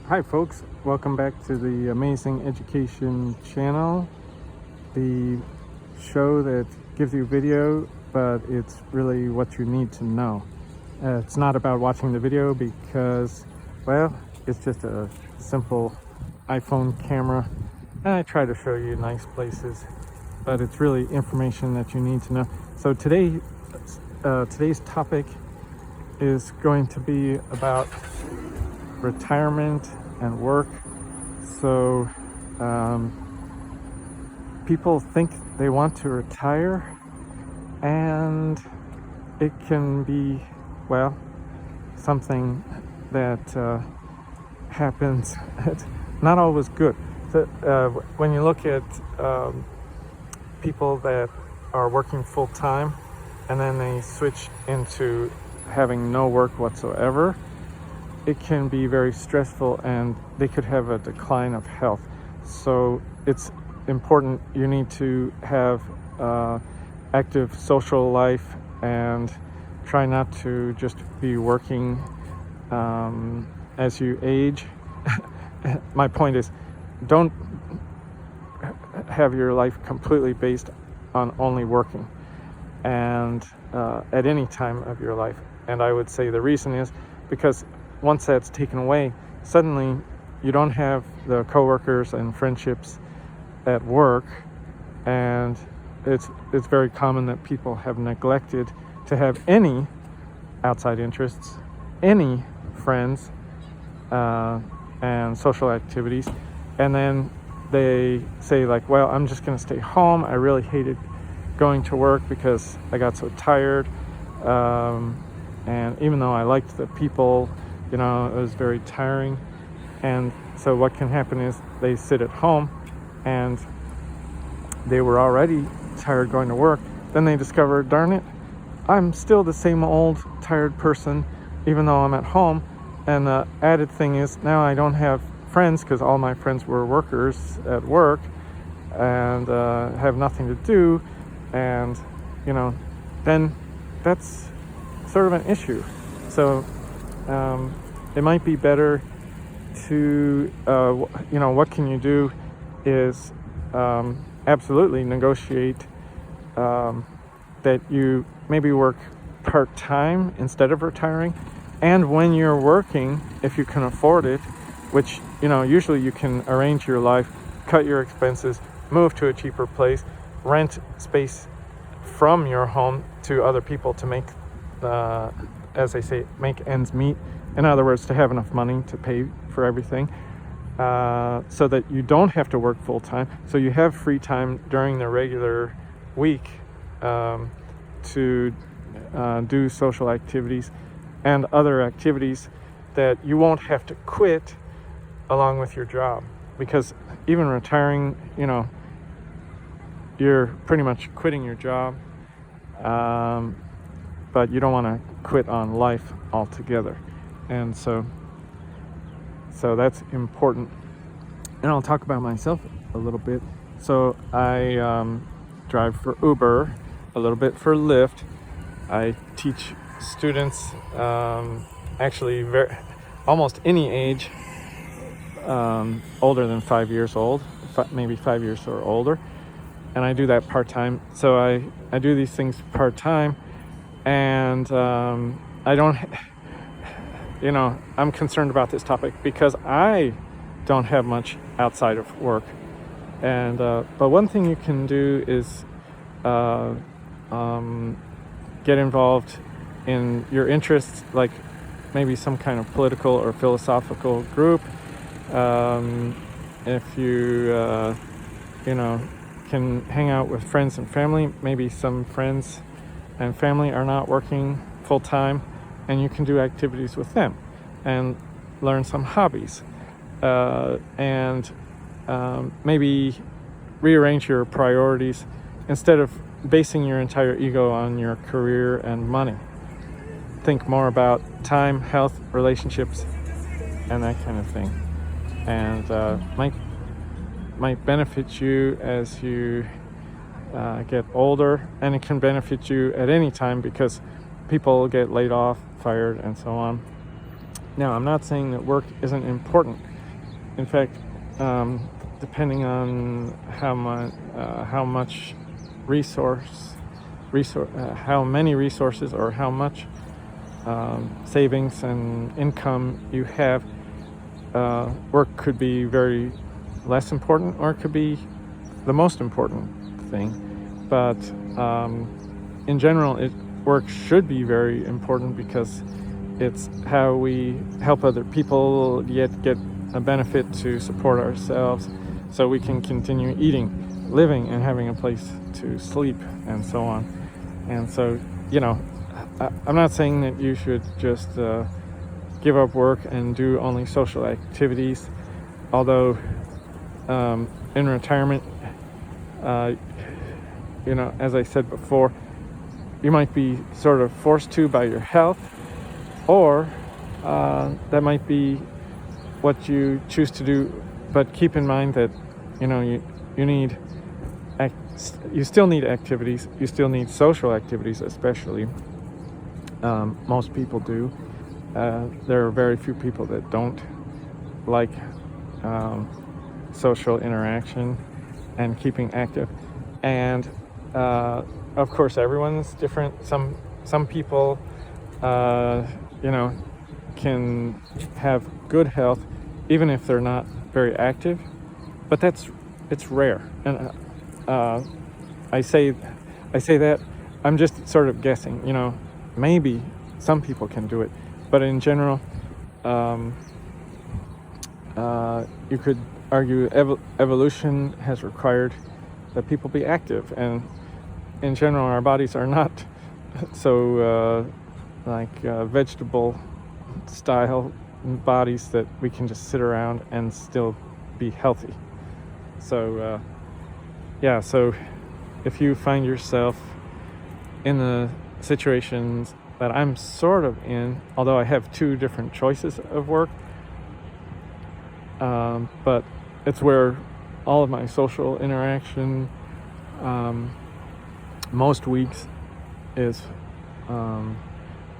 Hi folks, welcome back to the Amazing Education channel, the show that gives you video, but it's really what you need to know. It's not about watching the video because, well, it's just a simple iPhone camera, and I try to show you nice places, but it's really information that you need to know. So today's topic is going to be about retirement and work. So people think they want to retire, and it can be, well, something that happens. It's not always good. So, when you look at people that are working full time and then they switch into having no work whatsoever, it can be very stressful and they could have a decline of health. So it's important, you need to have active social life and try not to just be working as you age. My point is, don't have your life completely based on only working and at any time of your life. And I would say the reason is because once that's taken away, suddenly you don't have the coworkers and friendships at work, and it's very common that people have neglected to have any outside interests, any friends, and social activities, and then they say like, well, I'm just going to stay home. I really hated going to work because I got so tired, and even though I liked the people, it was very tiring. And so what can happen is they sit at home and they were already tired going to work. Then they discover, darn it, I'm still the same old tired person even though I'm at home. And the added thing is now I don't have friends because all my friends were workers at work and have nothing to do. And, then that's sort of an issue. So it might be better to, what can you do is absolutely negotiate that you maybe work part-time instead of retiring. And when you're working, if you can afford it, which, usually you can arrange your life, cut your expenses, move to a cheaper place, rent space from your home to other people to make, as they say, make ends meet. In other words, to have enough money to pay for everything, so that you don't have to work full time. So you have free time during the regular week to do social activities and other activities that you won't have to quit along with your job. Because even retiring, you're pretty much quitting your job, but you don't want to quit on life altogether. And so that's important. And I'll talk about myself a little bit. So I drive for Uber, a little bit for Lyft. I teach students, actually almost any age, older than 5 years old, maybe 5 years or older. And I do that part-time. So I do these things part-time, and I don't... I'm concerned about this topic because I don't have much outside of work. And but one thing you can do is get involved in your interests, like maybe some kind of political or philosophical group. If you can hang out with friends and family, maybe some friends and family are not working full time, and you can do activities with them and learn some hobbies, and maybe rearrange your priorities instead of basing your entire ego on your career and money. Think more about time, health, relationships, and that kind of thing. And might benefit you as you get older, and it can benefit you at any time because people get laid off, fired, and so on. Now, I'm not saying that work isn't important, In fact, depending on how much how many resources or how much savings and income you have, work could be very less important, or it could be the most important thing. But in general, work should be very important because it's how we help other people yet get a benefit to support ourselves, so we can continue eating, living, and having a place to sleep, and so on. And so, I'm not saying that you should just give up work and do only social activities, although in retirement, as I said before, you might be sort of forced to by your health, or that might be what you choose to do. But keep in mind that you still need activities. You still need social activities, especially. Most people do. There are very few people that don't like social interaction and keeping active. And of course, everyone's different. Some people, can have good health even if they're not very active, but it's rare. And I say that I'm just sort of guessing. Maybe some people can do it, but in general, you could argue evolution has required that people be active, and in general, our bodies are not so vegetable style bodies that we can just sit around and still be healthy. So so if you find yourself in the situations that I'm sort of in, although I have two different choices of work, but it's where all of my social interaction most weeks is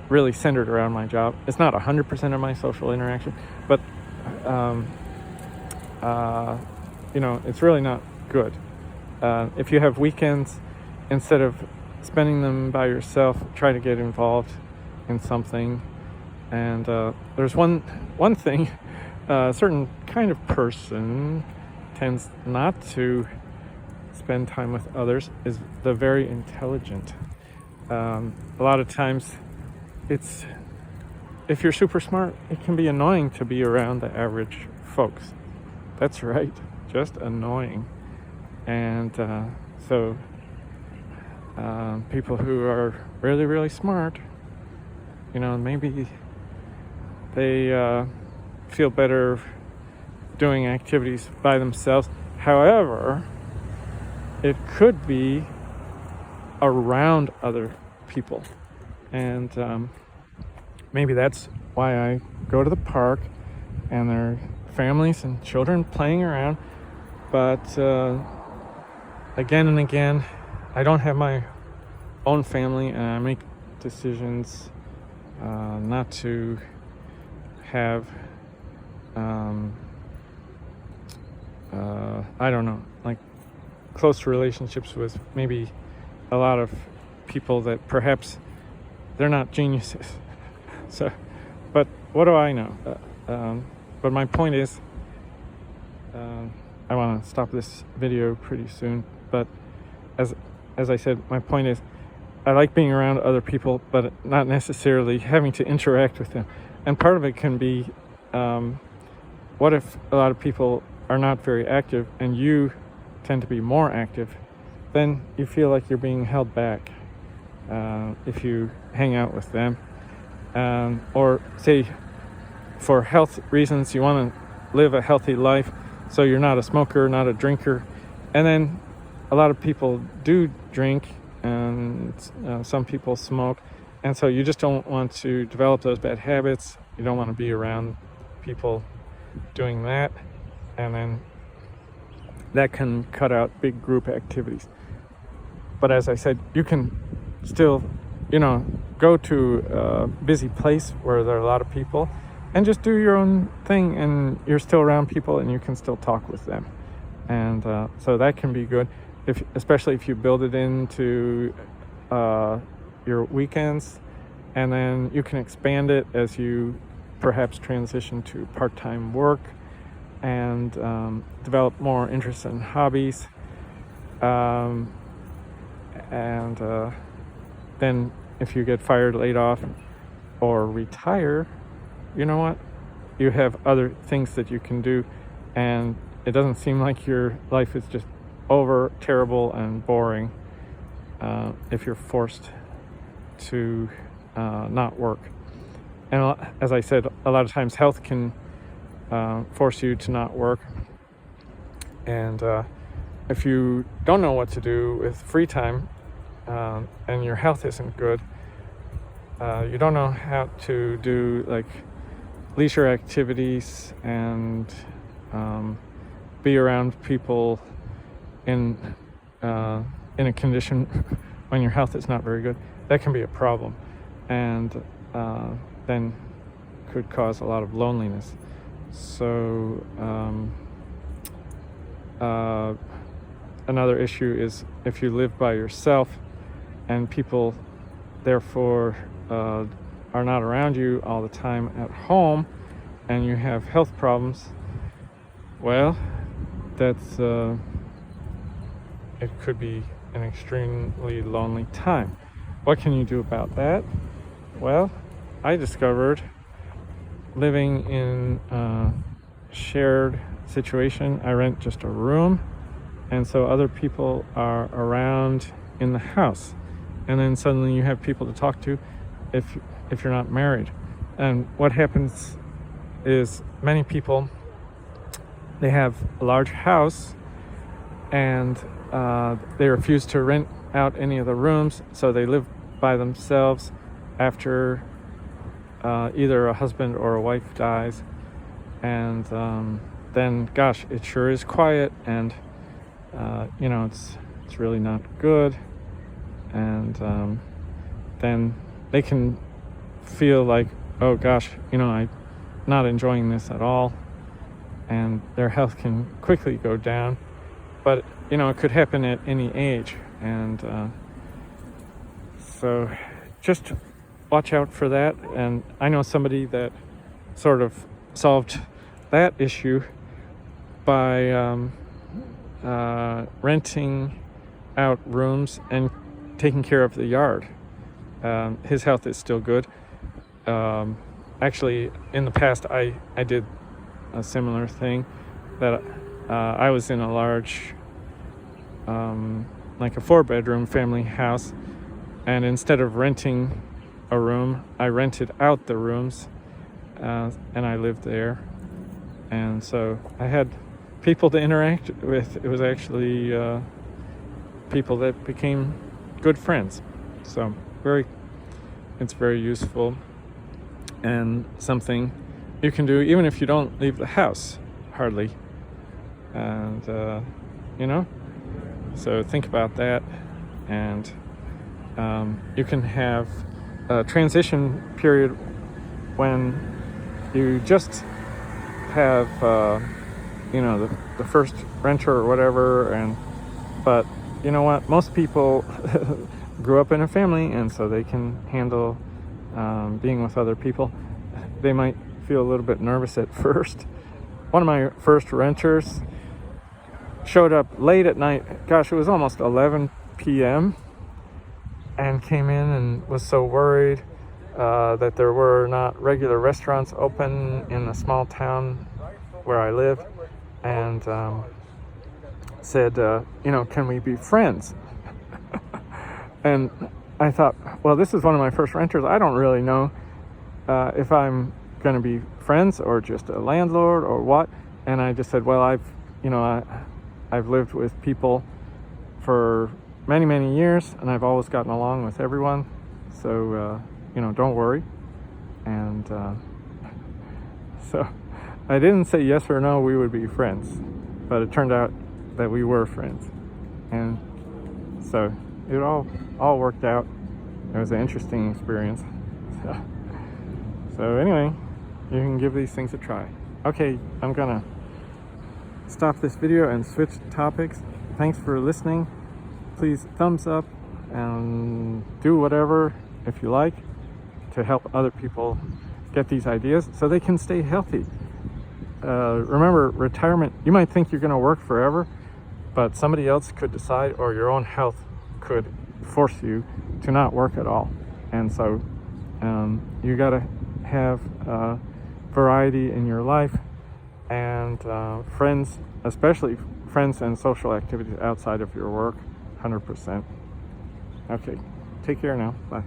really centered around my job. It's not 100% of my social interaction, but it's really not good. If you have weekends, instead of spending them by yourself, try to get involved in something. And there's one thing, a certain kind of person tends not to spend time with others, is the very intelligent. A lot of times if you're super smart, it can be annoying to be around the average folks. That's right, just annoying. And so people who are really, really smart, maybe they feel better doing activities by themselves. However, it could be around other people. And maybe that's why I go to the park and there are families and children playing around. But again and again, I don't have my own family, and I make decisions not to have I don't know, like close relationships with maybe a lot of people that perhaps they're not geniuses. So, but what do I know? But my point is, I want to stop this video pretty soon. But as I said, my point is, I like being around other people, but not necessarily having to interact with them. And part of it can be, what if a lot of people are not very active and you tend to be more active? Then you feel like you're being held back if you hang out with them. Or say, for health reasons, you want to live a healthy life, so you're not a smoker, not a drinker. And then a lot of people do drink, and some people smoke, and so you just don't want to develop those bad habits. You don't want to be around people doing that, and then that can cut out big group activities. But as I said, you can still, go to a busy place where there are a lot of people and just do your own thing, and you're still around people and you can still talk with them. And so that can be good, especially if you build it into your weekends, and then you can expand it as you perhaps transition to part-time work and develop more interests and hobbies. And then if you get fired, laid off, or retire, you know what? You have other things that you can do, and it doesn't seem like your life is just over terrible and boring if you're forced to not work. And as I said, a lot of times health can force you to not work. And if you don't know what to do with free time and your health isn't good, you don't know how to do like leisure activities and be around people in a condition when your health is not very good, that can be a problem, and then could cause a lot of loneliness. So another issue is if you live by yourself and people therefore are not around you all the time at home, and you have health problems, well, that's it could be an extremely lonely time. What can you do about that? Well, I discovered living in a shared situation. I rent just a room, and so other people are around in the house, and then suddenly you have people to talk to if you're not married. And what happens is many people, they have a large house and they refuse to rent out any of the rooms, so they live by themselves after either a husband or a wife dies. And then, gosh, it sure is quiet, and it's really not good. And then they can feel like, oh gosh, I'm not enjoying this at all, and their health can quickly go down. But it could happen at any age, and so just watch out for that. And I know somebody that sort of solved that issue by renting out rooms and taking care of the yard. His health is still good. Actually, in the past, I did a similar thing. That I was in a large, like a 4-bedroom family house, and instead of renting a room, I rented out the rooms, and I lived there. And so I had people to interact with. It was actually people that became good friends. So it's very useful, and something you can do even if you don't leave the house hardly. And so think about that. And you can have a transition period when you just have the first renter or whatever, but you know what, most people grew up in a family, and so they can handle being with other people. They might feel a little bit nervous at first. One of my first renters showed up late at night. Gosh, it was almost 11 p.m. and came in and was so worried that there were not regular restaurants open in the small town where I live, and said, can we be friends? And I thought, well, this is one of my first renters. I don't really know if I'm going to be friends or just a landlord or what. And I just said, well, I've lived with people for many, many years, and I've always gotten along with everyone. So, don't worry. And so I didn't say yes or no, we would be friends, but it turned out that we were friends. And so it all worked out. It was an interesting experience. So anyway, you can give these things a try. Okay, I'm gonna stop this video and switch topics. Thanks for listening. Please thumbs up and do whatever if you like to help other people get these ideas so they can stay healthy. Remember, retirement, you might think you're going to work forever, but somebody else could decide, or your own health could force you to not work at all. And so you got to have variety in your life, and friends, especially friends and social activities outside of your work, 100%. Okay, take care now. Bye.